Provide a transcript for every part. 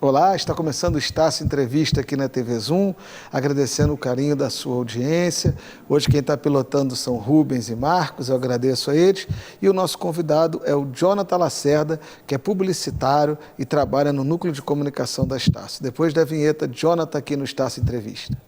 Olá, está começando o Estácio Entrevista aqui na TV Zoom, agradecendo o carinho da sua audiência. Hoje quem está pilotando são Rubens e Marcos, eu agradeço a eles. E o nosso convidado é o Jonathan Lacerda, que é publicitário e trabalha no Núcleo de Comunicação da Estácio. Depois da vinheta, Jonathan aqui no Estácio Entrevista.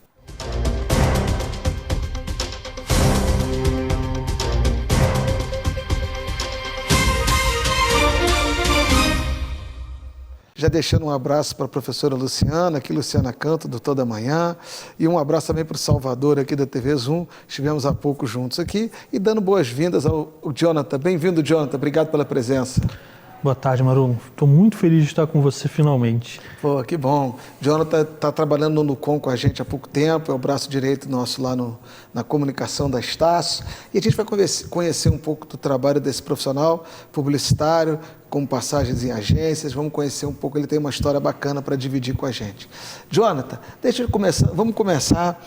Já deixando um abraço para a professora Luciana, aqui Luciana Canto, do Toda Manhã, e um abraço também para o Salvador, aqui da TV Zoom. Estivemos há pouco juntos aqui e dando boas-vindas ao Jonathan. Bem-vindo, Jonathan. Obrigado pela presença. Boa tarde, Maru. Estou muito feliz de estar com você finalmente. Pô, que bom. Jonathan está trabalhando no Nucom com a gente há pouco tempo, é o braço direito nosso lá na comunicação da Estácio. E a gente vai conhecer um pouco do trabalho desse profissional publicitário, com passagens em agências. Vamos conhecer um pouco, ele tem uma história bacana para dividir com a gente. Jonathan, vamos começar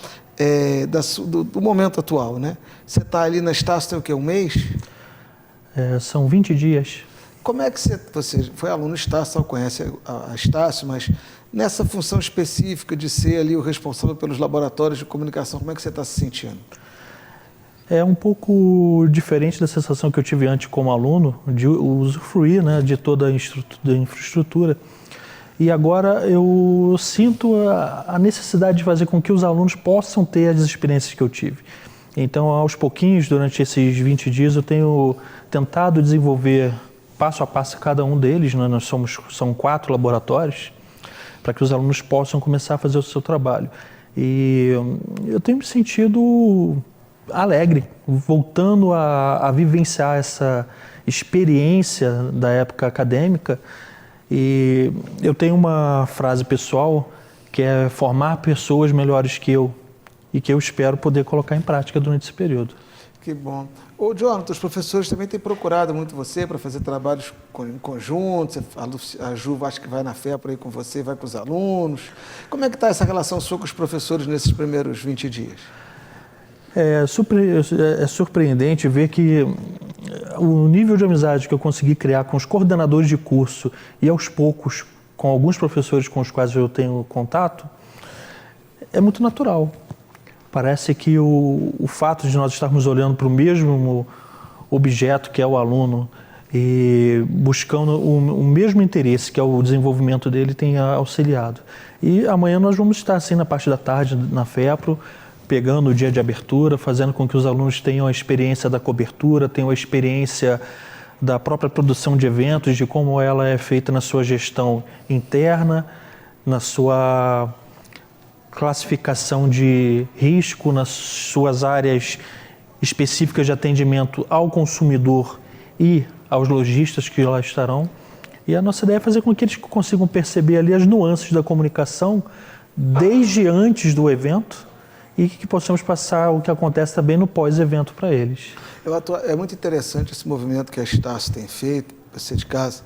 do momento atual, né? Você está ali na Estácio tem o quê, um mês? São 20 dias. Como é que você foi aluno Estácio, conhece a Estácio, mas nessa função específica de ser ali o responsável pelos laboratórios de comunicação, como é que você está se sentindo? É um pouco diferente da sensação que eu tive antes como aluno, de usufruir, né, de toda a infraestrutura. E agora eu sinto a necessidade de fazer com que os alunos possam ter as experiências que eu tive. Então, aos pouquinhos, durante esses 20 dias, eu tenho tentado desenvolver passo a passo cada um deles, né? São 4 laboratórios, para que os alunos possam começar a fazer o seu trabalho. E eu tenho me sentido alegre, voltando a vivenciar essa experiência da época acadêmica. E eu tenho uma frase pessoal que é formar pessoas melhores que eu e que eu espero poder colocar em prática durante esse período. Que bom. Ô, Jonathan, os professores também têm procurado muito você para fazer trabalhos em conjunto. A Ju, acho que vai na FEA aí com você, vai com os alunos. Como é que está essa relação sua com os professores nesses primeiros 20 dias? É surpreendente ver que o nível de amizade que eu consegui criar com os coordenadores de curso e aos poucos com alguns professores com os quais eu tenho contato é muito natural. Parece que o fato de nós estarmos olhando para o mesmo objeto, que é o aluno, e buscando o mesmo interesse, que é o desenvolvimento dele, tem auxiliado. E amanhã nós vamos estar, assim, na parte da tarde, na FEPRO, pegando o dia de abertura, fazendo com que os alunos tenham a experiência da cobertura, tenham a experiência da própria produção de eventos, de como ela é feita na sua gestão interna, na sua classificação de risco, nas suas áreas específicas de atendimento ao consumidor e aos lojistas que lá estarão. E a nossa ideia é fazer com que eles consigam perceber ali as nuances da comunicação desde antes do evento e que possamos passar o que acontece também no pós-evento para eles. É muito interessante esse movimento que a Estácio tem feito, você de casa,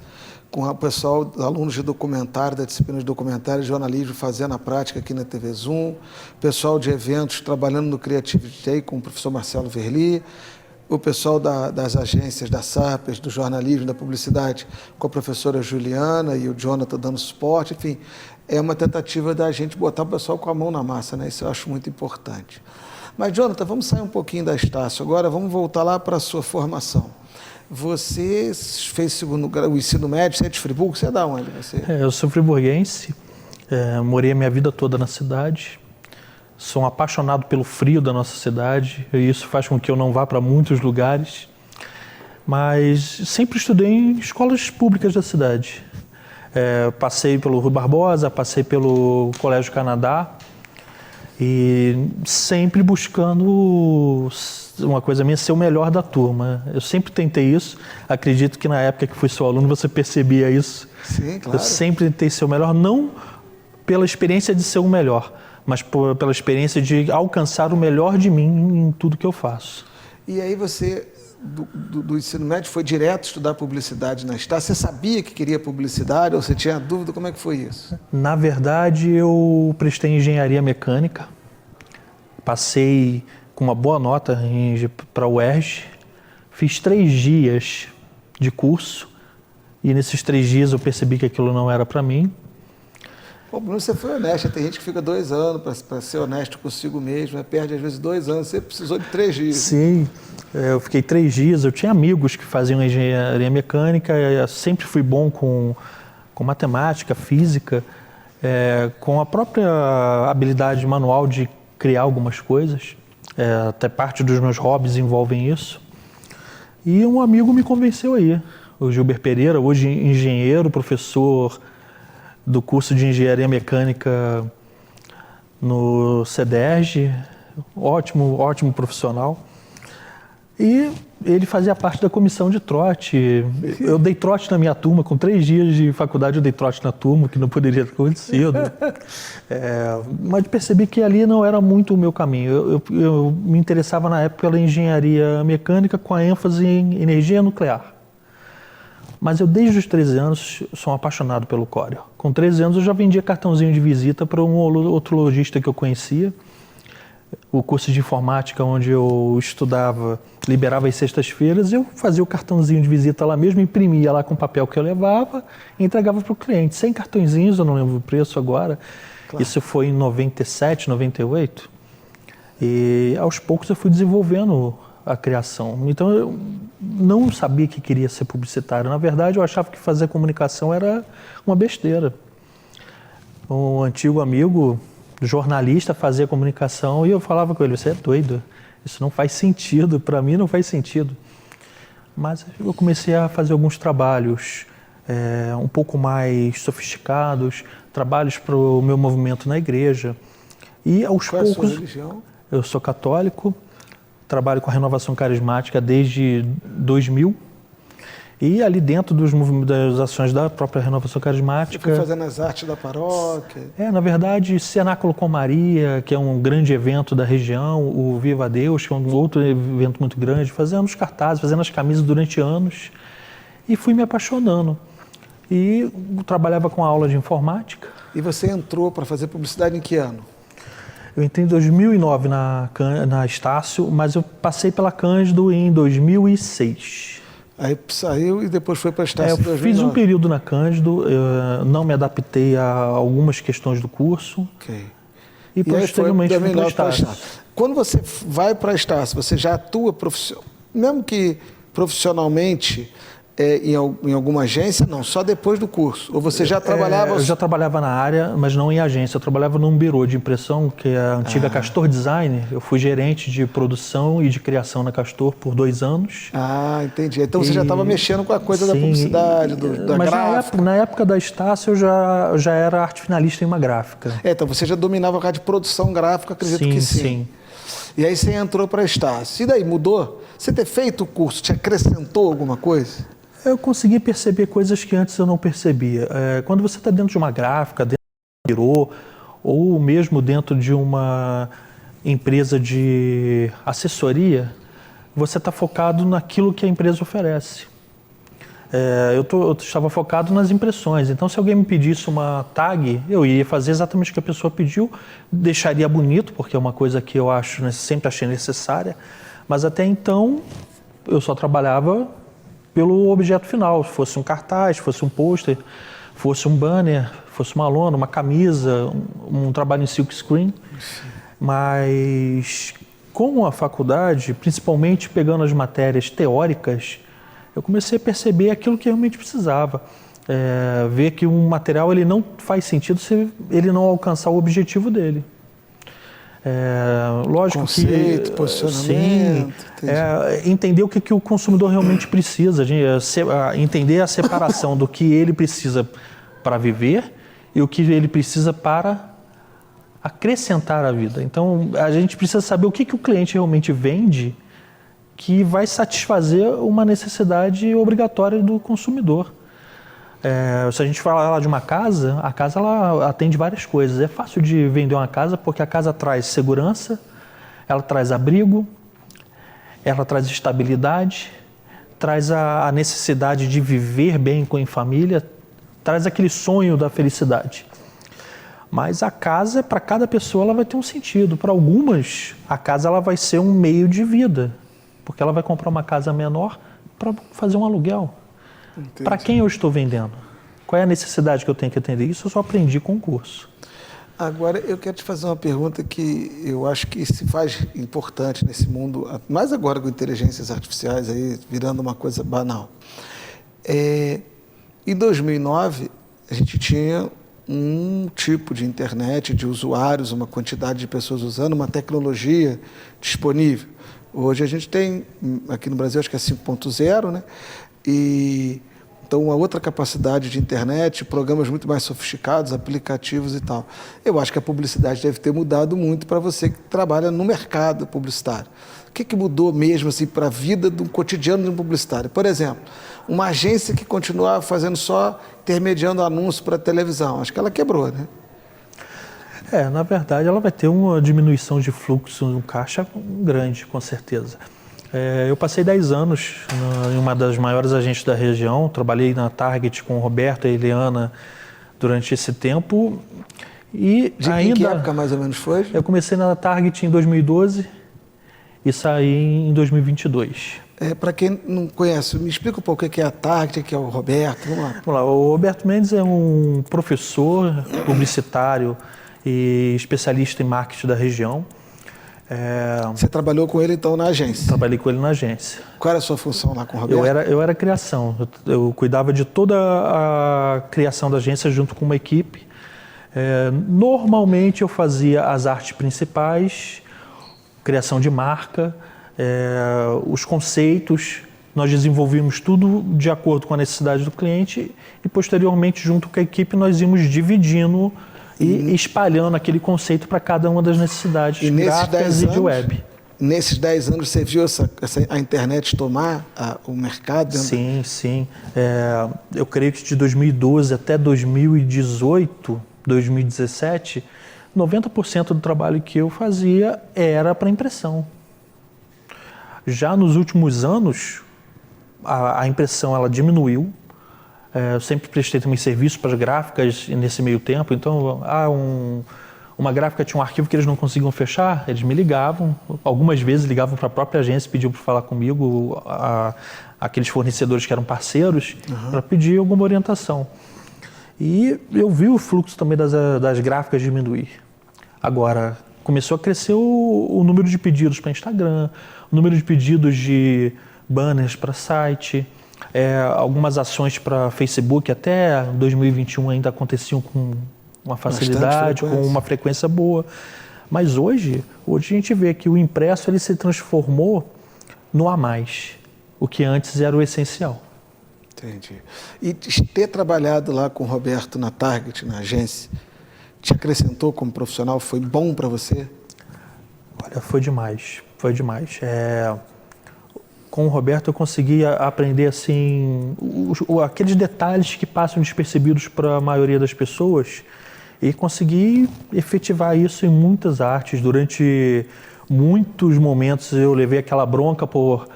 com o pessoal, alunos de documentário, da disciplina de documentário e jornalismo, fazendo a prática aqui na TV Zoom, pessoal de eventos trabalhando no Creativity Day com o professor Marcelo Verli, o pessoal das agências, da SAPES, do jornalismo, da publicidade, com a professora Juliana e o Jonathan dando suporte, enfim, é uma tentativa da gente botar o pessoal com a mão na massa, né? Isso eu acho muito importante. Mas, Jonathan, vamos sair um pouquinho da Estácio agora, vamos voltar lá para a sua formação. Você fez o ensino médio, você é de Friburgo, você é da onde? Eu sou friburguense, morei a minha vida toda na cidade, sou um apaixonado pelo frio da nossa cidade, e isso faz com que eu não vá para muitos lugares, mas sempre estudei em escolas públicas da cidade. Passei pelo Rui Barbosa, passei pelo Colégio Canadá, e sempre buscando uma coisa minha, ser o melhor da turma. Eu sempre tentei isso, acredito que na época que fui seu aluno você percebia isso. Sim, claro. Eu sempre tentei ser o melhor, não pela experiência de ser o melhor, mas pela experiência de alcançar o melhor de mim em tudo que eu faço. E aí você, do ensino médio, foi direto estudar publicidade na Estácio? Você sabia que queria publicidade ou você tinha dúvida? Como é que foi isso? Na verdade, eu prestei engenharia mecânica, passei com uma boa nota para a UERJ, fiz 3 dias de curso e nesses 3 dias eu percebi que aquilo não era para mim. O problema você foi honesto. Tem gente que fica 2 anos para ser honesto consigo mesmo, perde às vezes 2 anos. Você precisou de 3 dias. Sim, eu fiquei 3 dias. Eu tinha amigos que faziam engenharia mecânica, eu sempre fui bom com matemática, física, com a própria habilidade manual de criar algumas coisas. Até parte dos meus hobbies envolvem isso. E um amigo me convenceu aí, o Gilber Pereira, hoje engenheiro, professor do curso de Engenharia Mecânica no CEDERJ, ótimo profissional. E ele fazia parte da comissão de trote. Eu dei trote na minha turma, com 3 dias de faculdade eu dei trote na turma, que não poderia ter acontecido. Mas percebi que ali não era muito o meu caminho. Eu me interessava na época pela engenharia mecânica com a ênfase em energia nuclear. Mas eu, desde os 13 anos, sou um apaixonado pelo Corel. Com 13 anos eu já vendia cartãozinho de visita para um outro lojista que eu conhecia. O curso de informática onde eu estudava liberava às sextas-feiras, eu fazia o cartãozinho de visita lá mesmo, imprimia lá com o papel que eu levava e entregava para o cliente. 100 cartõezinhos, eu não lembro o preço agora. Claro. Isso foi em 97, 98. E aos poucos eu fui desenvolvendo a criação. Então eu não sabia que queria ser publicitário. Na verdade, eu achava que fazer comunicação era uma besteira. Um antigo amigo jornalista fazia comunicação e eu falava com ele: você é doido, isso não faz sentido, para mim não faz sentido. Mas eu comecei a fazer alguns trabalhos um pouco mais sofisticados, trabalhos para o meu movimento na igreja. E aos poucos... Qual é a sua religião? Eu sou católico, trabalho com a renovação carismática desde 2000. E ali dentro das ações da própria renovação carismática... Você foi fazendo as artes da paróquia? Na verdade, Cenáculo com Maria, que é um grande evento da região, o Viva Deus, que é um outro evento muito grande, fazendo os cartazes, fazendo as camisas durante anos. E fui me apaixonando. E trabalhava com aula de informática. E você entrou para fazer publicidade em que ano? Eu entrei em 2009 na Estácio, mas eu passei pela Cândido em 2006. Aí saiu e depois foi para a Estácio em 2009. Fiz um período na Cândido, não me adaptei a algumas questões do curso. Ok. E posteriormente fui para a Estácio. Quando você vai para a Estácio, você já atua mesmo que profissionalmente em alguma agência? Não, só depois do curso. Ou você já trabalhava... Eu já trabalhava na área, mas não em agência. Eu trabalhava num birô de impressão, que é a antiga Castor Design. Eu fui gerente de produção e de criação na Castor por 2 anos. Ah, entendi. Então você já estava mexendo com a coisa da publicidade, da gráfica. Na época da Estácio eu já era arte finalista em uma gráfica. Então você já dominava a parte de produção gráfica, acredito que sim. Sim. E aí você entrou para a Estácio. E daí, mudou? Você ter feito o curso te acrescentou alguma coisa? Eu consegui perceber coisas que antes eu não percebia. Quando você está dentro de uma gráfica, dentro de um birô, ou mesmo dentro de uma empresa de assessoria, você está focado naquilo que a empresa oferece. Eu estava focado nas impressões, então se alguém me pedisse uma tag, eu ia fazer exatamente o que a pessoa pediu, deixaria bonito, porque é uma coisa que eu sempre achei necessária, mas até então eu só trabalhava pelo objeto final, fosse um cartaz, fosse um pôster, fosse um banner, fosse uma lona, uma camisa, um trabalho em silk screen. Mas com a faculdade, principalmente pegando as matérias teóricas, eu comecei a perceber aquilo que realmente precisava. Ver que um material ele não faz sentido se ele não alcançar o objetivo dele. Lógico Conceito, que posicionamento, sim, entender o que o consumidor realmente precisa, entender a separação do que ele precisa para viver e o que ele precisa para acrescentar à vida. Então a gente precisa saber o que o cliente realmente vende que vai satisfazer uma necessidade obrigatória do consumidor. Se a gente falar lá de uma casa, a casa ela atende várias coisas. É fácil de vender uma casa porque a casa traz segurança, ela traz abrigo, ela traz estabilidade, traz a necessidade de viver bem em família, traz aquele sonho da felicidade. Mas a casa, para cada pessoa, ela vai ter um sentido. Para algumas, a casa ela vai ser um meio de vida, porque ela vai comprar uma casa menor para fazer um aluguel. Para quem eu estou vendendo? Qual é a necessidade que eu tenho que atender? Isso eu só aprendi com o curso. Agora, eu quero te fazer uma pergunta que eu acho que se faz importante nesse mundo, mais agora com inteligências artificiais aí virando uma coisa banal. Em 2009, a gente tinha um tipo de internet, de usuários, uma quantidade de pessoas usando, uma tecnologia disponível. Hoje a gente tem, aqui no Brasil, acho que é 5.0, né? Então, uma outra capacidade de internet, programas muito mais sofisticados, aplicativos e tal. Eu acho que a publicidade deve ter mudado muito para você que trabalha no mercado publicitário. O que mudou mesmo assim, para a vida do cotidiano de um publicitário? Por exemplo, uma agência que continuava fazendo só intermediando anúncio para televisão. Acho que ela quebrou, né? Na verdade, ela vai ter uma diminuição de fluxo no caixa grande, com certeza. Eu passei 10 anos em uma das maiores agências da região, trabalhei na Target com o Roberto e a Eliana durante esse tempo. E em que época mais ou menos foi? Eu comecei na Target em 2012 e saí em 2022. Para quem não conhece, me explica um pouco o que é a Target, o que é o Roberto. Vamos lá. O Roberto Mendes é um professor publicitário e especialista em marketing da região. Você trabalhou com ele, então, na agência? Trabalhei com ele na agência. Qual era a sua função lá com o Roberto? Eu era criação. Eu cuidava de toda a criação da agência junto com uma equipe. Normalmente, eu fazia as artes principais, criação de marca, os conceitos. Nós desenvolvimos tudo de acordo com a necessidade do cliente e, posteriormente, junto com a equipe, nós íamos dividindo e espalhando aquele conceito para cada uma das necessidades gráficas e de web. Nesses 10 anos você viu a internet tomar o mercado? Sim, sim. Eu creio que de 2012 até 2018, 2017, 90% do trabalho que eu fazia era para impressão. Já nos últimos anos, a impressão ela diminuiu. Eu sempre prestei também serviço para as gráficas nesse meio tempo. Então, uma gráfica tinha um arquivo que eles não conseguiam fechar, eles me ligavam. Algumas vezes ligavam para a própria agência, pediam para falar comigo, aqueles fornecedores que eram parceiros, para pedir alguma orientação. E eu vi o fluxo também das gráficas diminuir. Agora, começou a crescer o número de pedidos para Instagram, o número de pedidos de banners para site. Algumas ações para Facebook até 2021 ainda aconteciam com uma facilidade, com uma frequência boa. Mas hoje a gente vê que o impresso ele se transformou no a mais, o que antes era o essencial. Entendi. E ter trabalhado lá com o Roberto na Target, na agência, te acrescentou como profissional? Foi bom para você? Olha, foi demais, foi demais. Com o Roberto eu consegui aprender assim aqueles detalhes que passam despercebidos para a maioria das pessoas e consegui efetivar isso em muitas artes. Durante muitos momentos eu levei aquela bronca por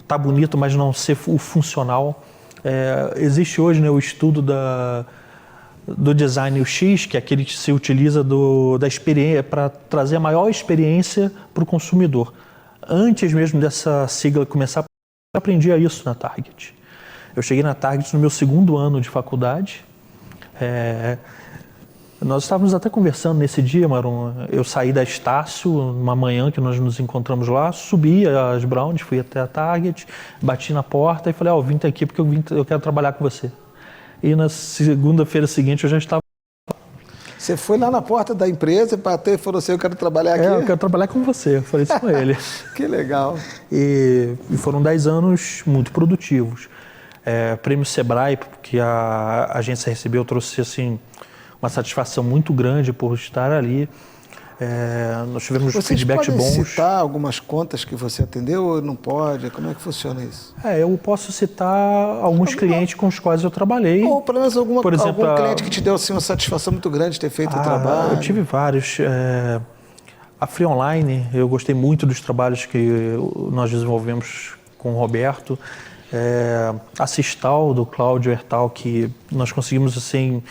estar bonito, mas não ser o funcional. Existe hoje, né, o estudo do design UX, que é aquele que se utiliza da experiência para trazer a maior experiência para o consumidor. Antes mesmo dessa sigla começar, eu aprendia isso na Target. Eu cheguei na Target no meu 2º ano de faculdade. Nós estávamos até conversando nesse dia, Marum. Eu saí da Estácio, numa manhã que nós nos encontramos lá, subi as Browns, fui até a Target, bati na porta e falei, eu vim aqui porque eu quero trabalhar com você. E na segunda-feira seguinte eu já estava... Você foi lá na porta da empresa, bateu e falou assim, eu quero trabalhar aqui? Eu quero trabalhar com você, eu falei isso com ele. Que legal. E foram 10 anos muito produtivos. Prêmio Sebrae, que a agência recebeu, trouxe assim, uma satisfação muito grande por estar ali. Nós tivemos feedbacks bons. Você pode citar algumas contas que você atendeu ou não pode? Como é que funciona isso? Eu posso citar alguns clientes com os quais eu trabalhei. Ou pelo menos algum cliente que te deu assim, uma satisfação muito grande de ter feito o trabalho. Eu tive vários. A Free Online, eu gostei muito dos trabalhos que nós desenvolvemos com o Roberto. A Sistal, do Cláudio Hertal, que nós conseguimos assim...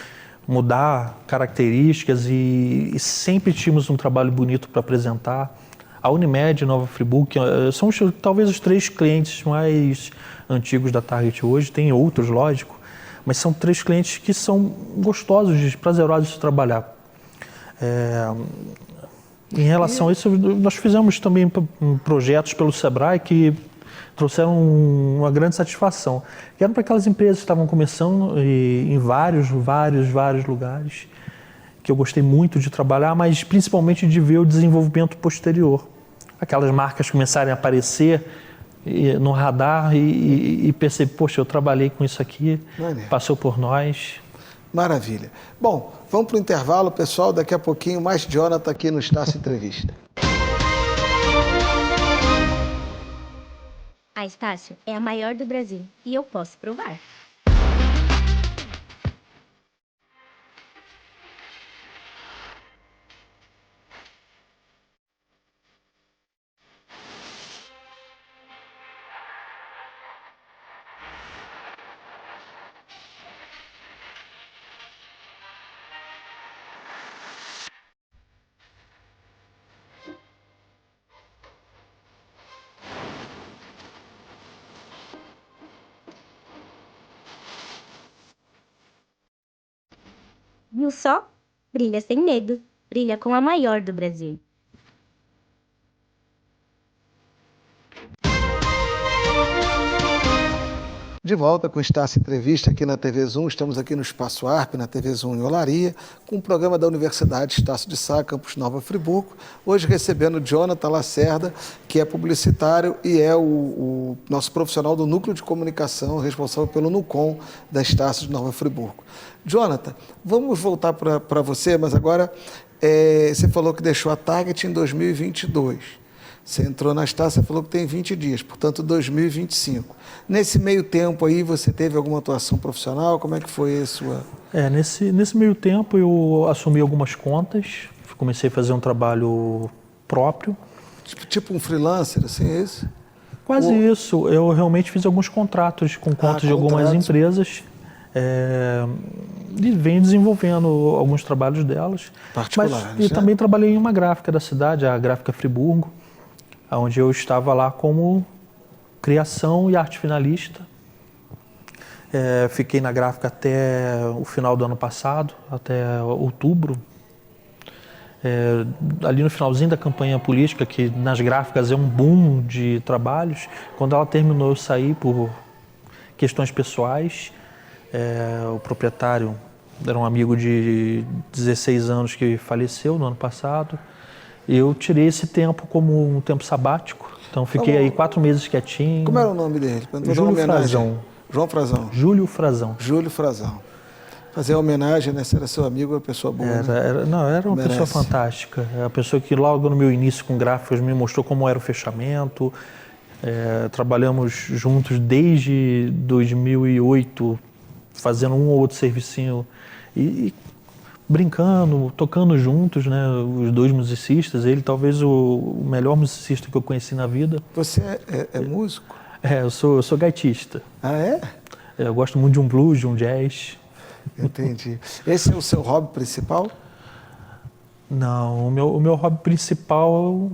mudar características e sempre tínhamos um trabalho bonito para apresentar. A Unimed, Nova Friburgo, são talvez os 3 clientes mais antigos da Target hoje, tem outros, lógico, mas são 3 clientes que são gostosos, prazerosos de trabalhar. Em relação a isso, nós fizemos também projetos pelo Sebrae que trouxeram uma grande satisfação. Que eram para aquelas empresas que estavam começando em vários lugares, que eu gostei muito de trabalhar, mas principalmente de ver o desenvolvimento posterior. Aquelas marcas começarem a aparecer no radar e perceber, poxa, eu trabalhei com isso aqui, passou por nós. Maravilha. Bom, vamos para o intervalo, pessoal. Daqui a pouquinho mais Jonathan aqui no Estácio Entrevista. A Estácio é a maior do Brasil e eu posso provar. Viu só? Brilha sem medo. Brilha com a maior do Brasil. De volta com o Estácio Entrevista aqui na TV Zoom. Estamos aqui no Espaço ARP, na TV Zoom em Olaria, com o programa da Universidade Estácio de Sá, campus Nova Friburgo. Hoje recebendo Jonathan Lacerda, que é publicitário e é o nosso profissional do Núcleo de Comunicação, responsável pelo NUCOM da Estácio de Nova Friburgo. Jonathan, vamos voltar para você, mas agora você falou que deixou a Target em 2022. Você entrou na Estácio, você falou que tem 20 dias, portanto 2025. Nesse meio tempo aí, você teve alguma atuação profissional? Como é que foi a sua... Nesse meio tempo eu assumi algumas contas, comecei a fazer um trabalho próprio. Tipo um freelancer, assim, é isso? Quase isso. Eu realmente fiz alguns contratos com contas de algumas empresas e venho desenvolvendo alguns trabalhos delas. Particulares, e também trabalhei em uma gráfica da cidade, a Gráfica Friburgo, onde eu estava lá como criação e arte finalista. Fiquei na gráfica até o final do ano passado, até outubro. Ali no finalzinho da campanha política, que nas gráficas é um boom de trabalhos, quando ela terminou eu saí por questões pessoais. O proprietário era um amigo de 16 anos que faleceu no ano passado. Eu tirei esse tempo como um tempo sabático, então fiquei aí 4 meses quietinho. Como era o nome dele? Júlio Frazão. João Frazão. Júlio Frazão. Júlio Frazão. Fazer a homenagem, né? Se era seu amigo, uma pessoa boa. Era uma pessoa fantástica. É a pessoa que logo no meu início com gráficos me mostrou como era o fechamento. Trabalhamos juntos desde 2008, fazendo um ou outro servicinho e brincando, tocando juntos, né? Os 2 musicistas, ele talvez o melhor musicista que eu conheci na vida. Você é músico? Eu sou gaitista. Ah, é? Eu gosto muito de um blues, de um jazz. Entendi. Esse é o seu hobby principal? Não, o meu hobby principal,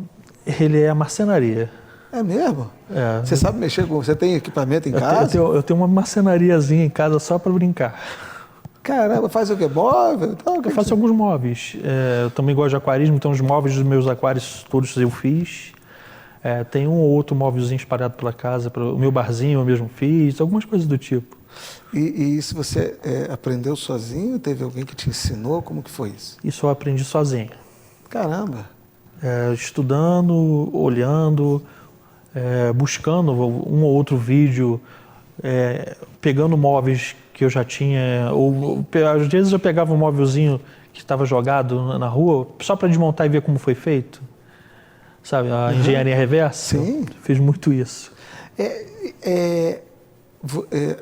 ele é a marcenaria. É mesmo? Você sabe mexer com... Você tem equipamento em casa? Eu tenho uma marcenariazinha em casa só para brincar. Caramba, faz o quê? Móvel? Eu faço alguns móveis. Eu também gosto de aquarismo, então os móveis dos meus aquários todos eu fiz. Tem um ou outro móvelzinho espalhado pela casa, o meu barzinho eu mesmo fiz, algumas coisas do tipo. E isso você aprendeu sozinho? Teve alguém que te ensinou? Como que foi isso? Isso eu aprendi sozinho. Caramba! Estudando, olhando, buscando um ou outro vídeo, pegando móveis que eu já tinha, ou às vezes eu pegava um móvelzinho que estava jogado na rua, só para desmontar e ver como foi feito. Sabe, a engenharia reversa? Sim. Fiz muito isso.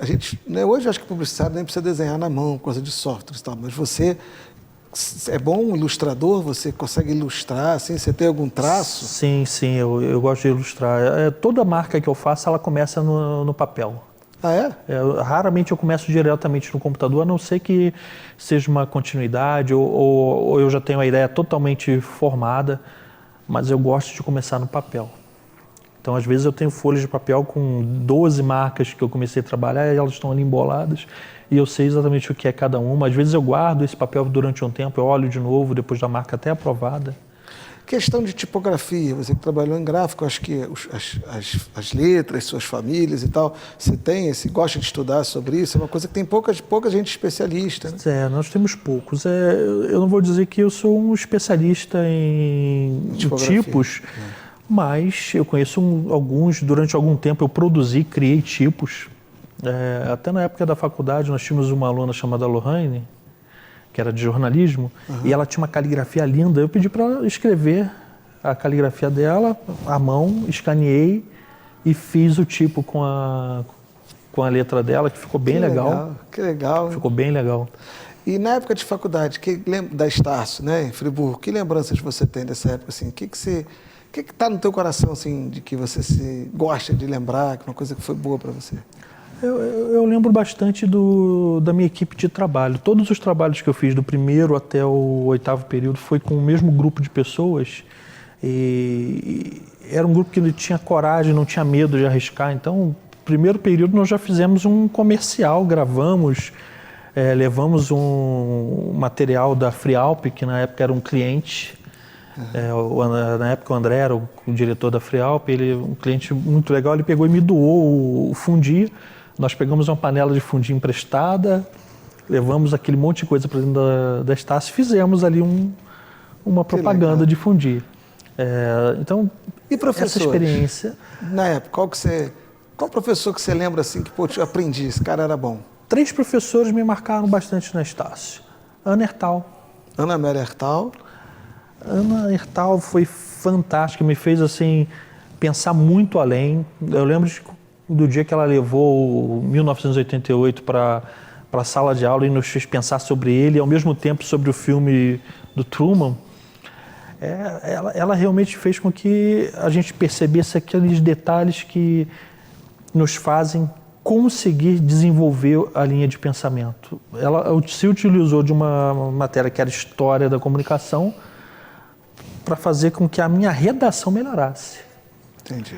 A gente, né, hoje acho que publicitário nem precisa desenhar na mão, coisa de software e tal, mas você é bom ilustrador? Você consegue ilustrar, assim, você tem algum traço? Sim, eu gosto de ilustrar. Toda marca que eu faço, ela começa no papel. Ah, é? Raramente eu começo diretamente no computador, a não ser que seja uma continuidade ou eu já tenho a ideia totalmente formada, mas eu gosto de começar no papel. Então, às vezes, eu tenho folhas de papel com 12 marcas que eu comecei a trabalhar e elas estão ali emboladas e eu sei exatamente o que é cada uma. Às vezes, eu guardo esse papel durante um tempo, eu olho de novo, depois da marca até aprovada. Questão de tipografia, você que trabalhou em gráfico, acho que as letras, suas famílias e tal, você gosta de estudar sobre isso? É uma coisa que tem pouca gente especialista, né? Nós temos poucos. Eu não vou dizer que eu sou um especialista em tipos, mas eu conheço alguns. Durante algum tempo eu produzi, criei tipos. Até na época da faculdade nós tínhamos uma aluna chamada Lohane, que era de jornalismo, e ela tinha uma caligrafia linda. Eu pedi para ela escrever a caligrafia dela à mão, escaneei e fiz o tipo com a letra dela, que ficou bem legal. Que legal. Ficou bem legal. E na época de faculdade, da Estácio, né, em Friburgo, que lembranças você tem dessa época? Assim? O que está no teu coração, assim, de que você gosta de lembrar, que uma coisa que foi boa para você? Eu lembro bastante da minha equipe de trabalho. Todos os trabalhos que eu fiz do primeiro até o 8º período foi com o mesmo grupo de pessoas. E era um grupo que tinha coragem, não tinha medo de arriscar. Então, no primeiro período nós já fizemos um comercial, gravamos, levamos um material da Frialp, que na época era um cliente. Na época o André era o diretor da Frialp, ele um cliente muito legal, ele pegou e me doou o fundi. Nós pegamos uma panela de fundi emprestada, levamos aquele monte de coisa para dentro da Estácio e fizemos ali uma propaganda de fundi. Então, e essa experiência... Na época, qual professor que você lembra assim que eu aprendi, esse cara era bom? 3 professores me marcaram bastante na Estácio. Ana Hertal. Ana Amélia Hertal. Ana Hertal foi fantástica, me fez assim pensar muito além. Eu lembro do dia que ela levou 1988 para a sala de aula e nos fez pensar sobre ele, e ao mesmo tempo sobre o filme do Truman. Ela realmente fez com que a gente percebesse aqueles detalhes que nos fazem conseguir desenvolver a linha de pensamento. Ela se utilizou de uma matéria que era História da Comunicação para fazer com que a minha redação melhorasse. Entendi.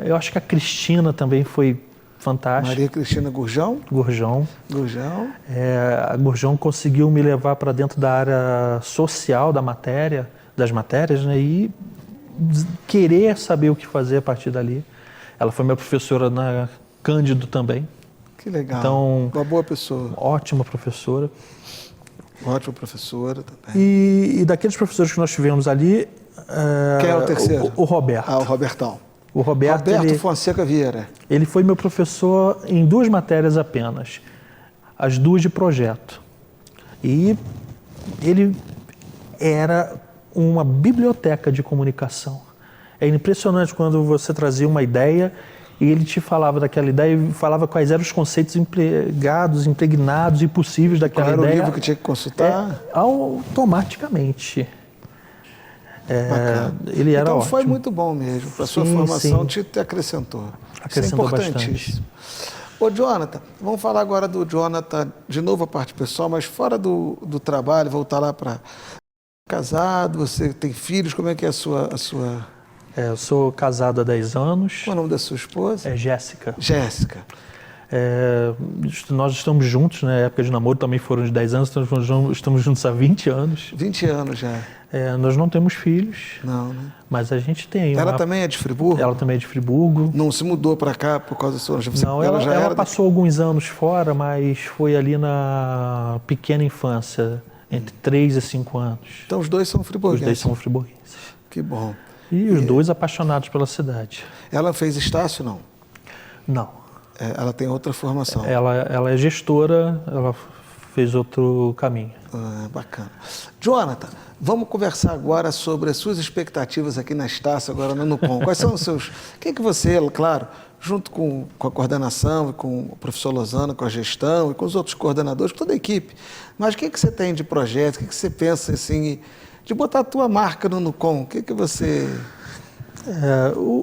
Eu acho que a Cristina também foi fantástica. Maria Cristina Gurjão? Gurjão. A Gurjão conseguiu me levar para dentro da área social das matérias, né, e querer saber o que fazer a partir dali. Ela foi minha professora na Cândido também. Que legal. Então, uma boa pessoa. Ótima professora. Ótima professora também. E daqueles professores que nós tivemos ali... Quem é o terceiro? O Roberto. O Robertão. O Roberto Fonseca Vieira. Ele foi meu professor em 2 matérias apenas, as 2 de projeto. E ele era uma biblioteca de comunicação. É impressionante quando você trazia uma ideia e ele te falava daquela ideia e falava quais eram os conceitos impregnados e possíveis daquela ideia. Qual era o livro que tinha que consultar? Automaticamente. Ele era então ótimo. Foi muito bom mesmo. Para a sua formação te acrescentou. Acrescentou Isso é importantíssimo. Ô, Jonathan, vamos falar agora do Jonathan, de novo a parte pessoal, mas fora do trabalho, voltar lá para... Casado, você tem filhos, como é que é a sua... Eu sou casado há 10 anos. Qual é o nome da sua esposa? É Jéssica. Jéssica. Nós estamos juntos, na época de namoro também foram de 10 anos, estamos juntos há 20 anos. 20 anos já. Nós não temos filhos. Não, né? Mas a gente tem. Ela também é de Friburgo? Ela também é de Friburgo. Não se mudou para cá por causa da sua... Não, ela passou alguns anos fora, mas foi ali na pequena infância, entre 3 e 5 anos. Então os dois são friburguenses? Os dois são friburguenses. Que bom. E os dois apaixonados pela cidade. Ela fez Estácio, não? Não. Ela tem outra formação? Ela é gestora, ela fez outro caminho. Bacana. Jonathan, vamos conversar agora sobre as suas expectativas aqui na Estácio, agora no NUCOM. Quais são os seus... O que você, claro, junto com a coordenação, com o professor Lozano, com a gestão e com os outros coordenadores, com toda a equipe, mas o que você tem de projeto, o que você pensa assim, de botar a tua marca no NUCOM? O que você...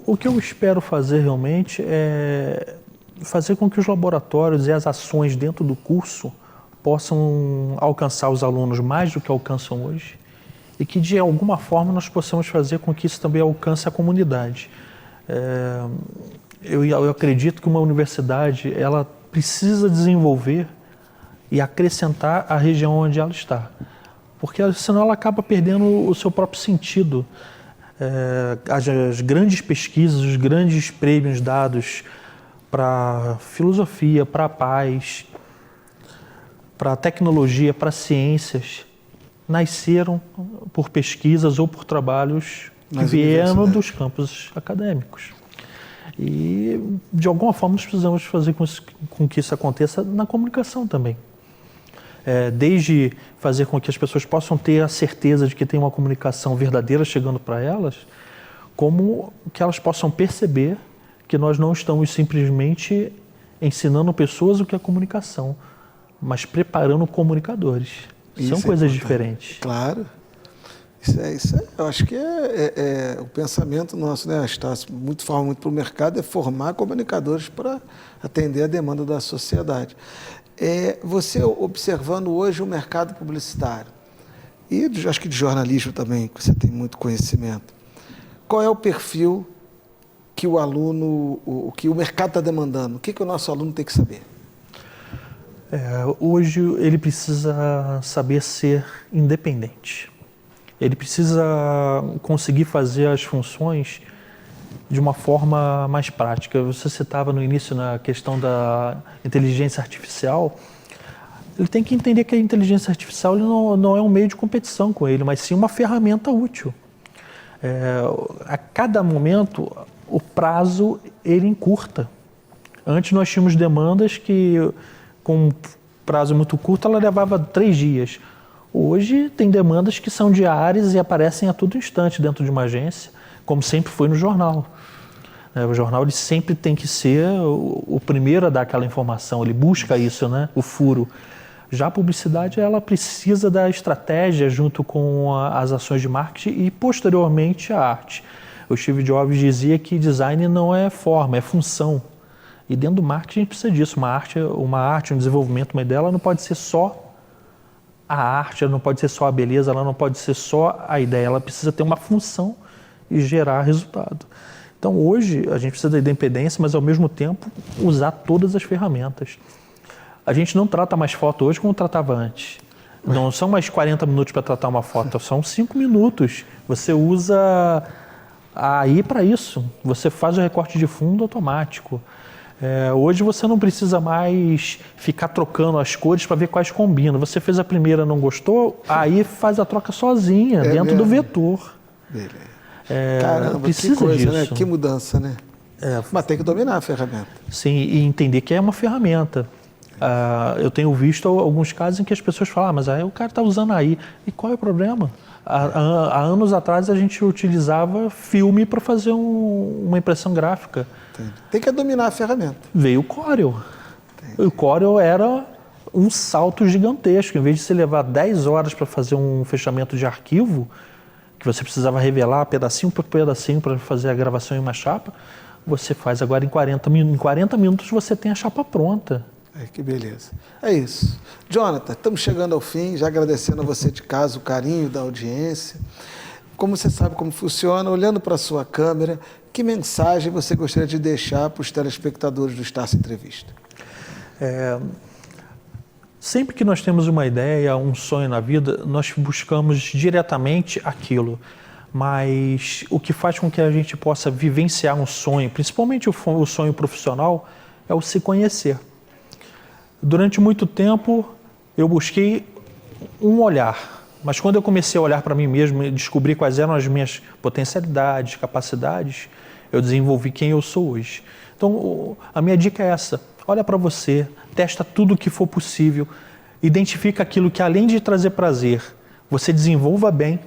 O que eu espero fazer realmente é fazer com que os laboratórios e as ações dentro do curso possam alcançar os alunos mais do que alcançam hoje e que de alguma forma nós possamos fazer com que isso também alcance a comunidade. Eu acredito que uma universidade ela precisa desenvolver e acrescentar a região onde ela está, porque senão ela acaba perdendo o seu próprio sentido. As grandes pesquisas, os grandes prêmios dados para filosofia, para a paz, para a tecnologia, para ciências, nasceram por pesquisas ou por trabalhos que vieram dos campos acadêmicos. E, de alguma forma, nós precisamos fazer com que isso aconteça na comunicação também. Desde fazer com que as pessoas possam ter a certeza de que tem uma comunicação verdadeira chegando para elas, como que elas possam perceber que nós não estamos simplesmente ensinando pessoas o que é comunicação, mas preparando comunicadores. São coisas diferentes. Claro. Eu acho que o pensamento nosso, né? Está muito para o mercado, é formar comunicadores para atender a demanda da sociedade. Você observando hoje o mercado publicitário e acho que de jornalismo também, que você tem muito conhecimento, qual é o perfil que o aluno, que o mercado está demandando? O que o nosso aluno tem que saber? Hoje ele precisa saber ser independente. Ele precisa conseguir fazer as funções de uma forma mais prática. Você citava no início na questão da inteligência artificial. Ele tem que entender que a inteligência artificial não é um meio de competição com ele, mas sim uma ferramenta útil. A cada momento, o prazo ele encurta. Antes nós tínhamos demandas que, com um prazo muito curto, ela levava 3 dias. Hoje tem demandas que são diárias e aparecem a todo instante dentro de uma agência, como sempre foi no jornal. O jornal ele sempre tem que ser o primeiro a dar aquela informação, ele busca isso, né? O furo. Já a publicidade ela precisa da estratégia junto com as ações de marketing e, posteriormente, a arte. O Steve Jobs dizia que design não é forma, é função. E dentro do marketing a gente precisa disso. Uma arte, um desenvolvimento, uma ideia, ela não pode ser só a arte, ela não pode ser só a beleza, ela não pode ser só a ideia, ela precisa ter uma função e gerar resultado. Então hoje a gente precisa da independência, mas ao mesmo tempo usar todas as ferramentas. A gente não trata mais foto hoje como tratava antes. Não são mais 40 minutos para tratar uma foto, são 5 minutos. Você usa a AI para isso, você faz o recorte de fundo automático. Hoje você não precisa mais ficar trocando as cores para ver quais combinam. Você fez a primeira, não gostou, aí faz a troca sozinha, dentro do vetor. Beleza. Caramba, precisa que coisa, disso. Né? Que mudança, né? Mas tem que dominar a ferramenta. Sim, e entender que é uma ferramenta. Eu tenho visto alguns casos em que as pessoas falam, mas aí o cara está usando aí. E qual é o problema? Há anos atrás a gente utilizava filme para fazer uma impressão gráfica. Tem que dominar a ferramenta. Veio o Corel. O Corel era um salto gigantesco. Em vez de você levar 10 horas para fazer um fechamento de arquivo, que você precisava revelar pedacinho por pedacinho para fazer a gravação em uma chapa, você faz agora em 40 minutos. Em 40 minutos você tem a chapa pronta. Que beleza. É isso. Jonathan, estamos chegando ao fim, já agradecendo a você de casa o carinho da audiência. Como você sabe como funciona, olhando para a sua câmera, que mensagem você gostaria de deixar para os telespectadores do Estácio Entrevista? Sempre que nós temos uma ideia, um sonho na vida, nós buscamos diretamente aquilo. Mas o que faz com que a gente possa vivenciar um sonho, principalmente o sonho profissional, é o se conhecer. Durante muito tempo, eu busquei um olhar. Mas quando eu comecei a olhar para mim mesmo e descobrir quais eram as minhas potencialidades, capacidades, eu desenvolvi quem eu sou hoje. Então, a minha dica é essa. Olha para você, testa tudo o que for possível, identifica aquilo que, além de trazer prazer, você desenvolva bem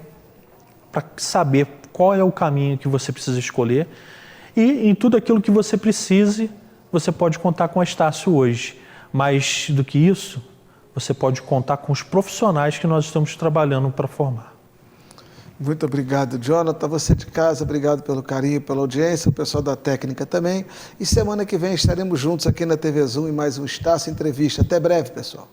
para saber qual é o caminho que você precisa escolher. E em tudo aquilo que você precise, você pode contar com a Estácio hoje. Mais do que isso, você pode contar com os profissionais que nós estamos trabalhando para formar. Muito obrigado, Jonathan. Você de casa, obrigado pelo carinho, pela audiência, o pessoal da técnica também. E semana que vem estaremos juntos aqui na TV Zoom em mais um Estácio Entrevista. Até breve, pessoal.